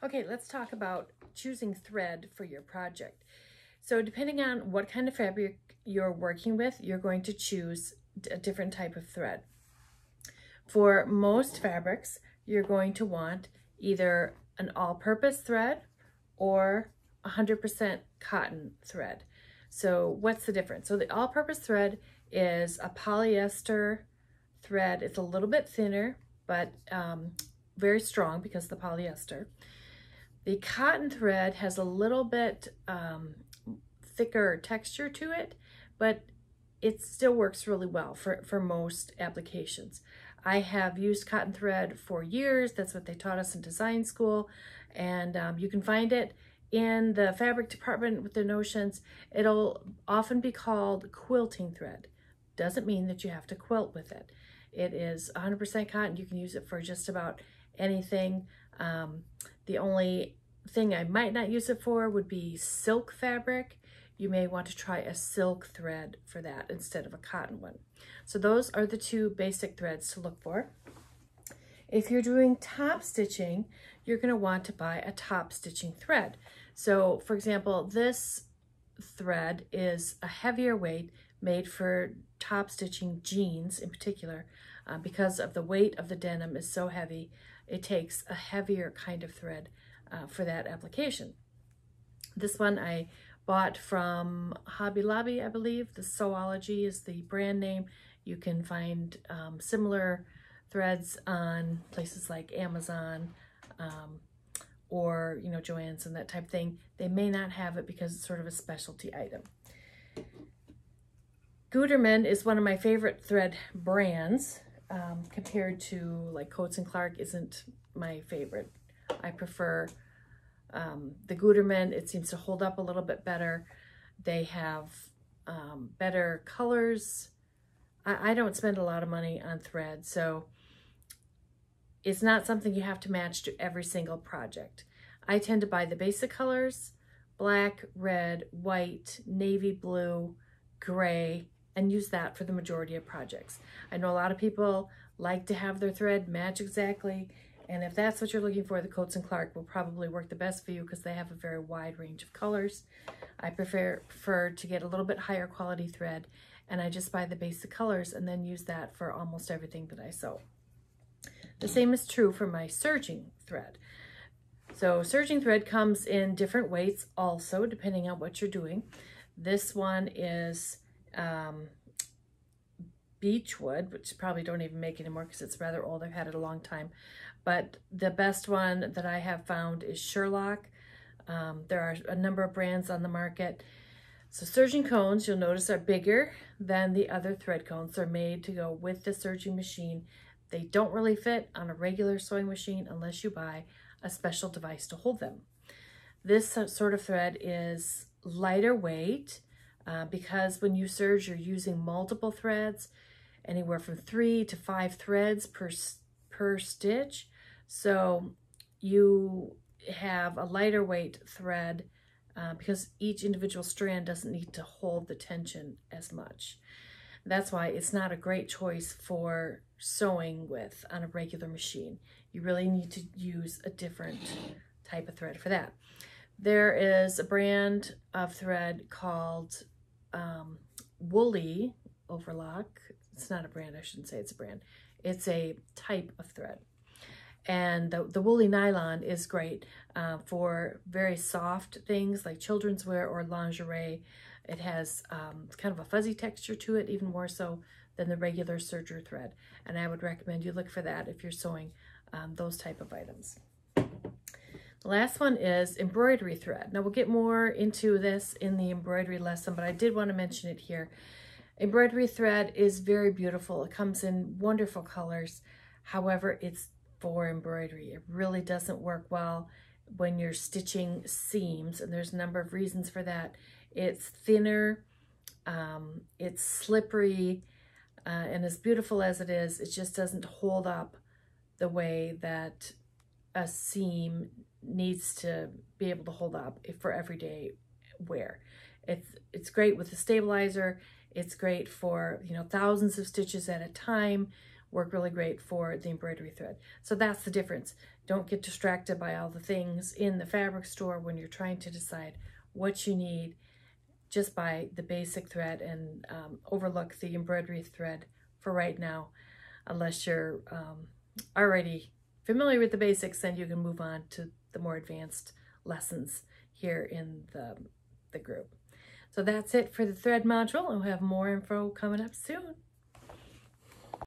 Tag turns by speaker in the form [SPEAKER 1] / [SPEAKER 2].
[SPEAKER 1] Okay, let's talk about choosing thread for your project. So depending on what kind of fabric you're working with, you're going to choose a different type of thread. For most fabrics, you're going to want either an all-purpose thread or 100% cotton thread. So what's the difference? So the all-purpose thread is a polyester thread. It's a little bit thinner, but very strong because of the polyester. The cotton thread has a little bit thicker texture to it, but it still works really well for most applications. I have used cotton thread for years. That's what they taught us in design school. And you can find it in the fabric department with the notions. It'll often be called quilting thread. Doesn't mean that you have to quilt with it. It is 100% cotton. You can use it for just about anything. The only thing I might not use it for would be silk fabric. You may want to try a silk thread for that instead of a cotton one. So those are the two basic threads to look for. If you're doing top stitching, you're going to want to buy a top stitching thread. So for example, this thread is a heavier weight made for top stitching jeans in particular. Because of the weight of the denim is so heavy, it takes a heavier kind of thread for that application. This one I bought from Hobby Lobby, I believe. The Sewology is the brand name. You can find similar threads on places like Amazon or, Joann's and that type of thing. They may not have it because it's sort of a specialty item. Gutermann is one of my favorite thread brands. Compared to like Coats & Clark isn't my favorite. I prefer the Gutermann. It seems to hold up a little bit better. They have better colors. I don't spend a lot of money on thread, so it's not something you have to match to every single project. I tend to buy the basic colors: black, red, white, navy blue, gray, and use that for the majority of projects. I know a lot of people like to have their thread match exactly, and if that's what you're looking for, the Coats & Clark will probably work the best for you because they have a very wide range of colors. I prefer to get a little bit higher quality thread, and I just buy the basic colors and then use that for almost everything that I sew. The same is true for my serging thread. So serging thread comes in different weights also, depending on what you're doing. This one is Beechwood, which probably don't even make anymore because it's rather old. I've had it a long time. But the best one that I have found is Sherlock. There are a number of brands on the market. So serging cones, you'll notice, are bigger than the other thread cones. They're made to go with the serging machine. They don't really fit on a regular sewing machine unless you buy a special device to hold them. This sort of thread is lighter weight because when you serge, you're using multiple threads, anywhere from 3 to 5 threads per stitch. So you have a lighter weight thread because each individual strand doesn't need to hold the tension as much. That's why it's not a great choice for sewing with on a regular machine. You really need to use a different type of thread for that. There is a brand of thread called Woolly Overlock. It's not a brand, I shouldn't say it's a brand. It's a type of thread. And the woolly nylon is great for very soft things like children's wear or lingerie. It has kind of a fuzzy texture to it, even more so than the regular serger thread. And I would recommend you look for that if you're sewing those type of items. The last one is embroidery thread. Now we'll get more into this in the embroidery lesson, but I did want to mention it here. Embroidery thread is very beautiful. It comes in wonderful colors. However, it's for embroidery. It really doesn't work well when you're stitching seams, and there's a number of reasons for that. It's thinner, it's slippery, and as beautiful as it is, it just doesn't hold up the way that a seam needs to be able to hold up for everyday wear. It's great with the stabilizer. It's great for, thousands of stitches at a time work really great for the embroidery thread. So that's the difference. Don't get distracted by all the things in the fabric store when you're trying to decide what you need. Just buy the basic thread and overlook the embroidery thread for right now, unless you're already familiar with the basics, then you can move on to the more advanced lessons here in the group. So that's it for the thread module. We'll have more info coming up soon.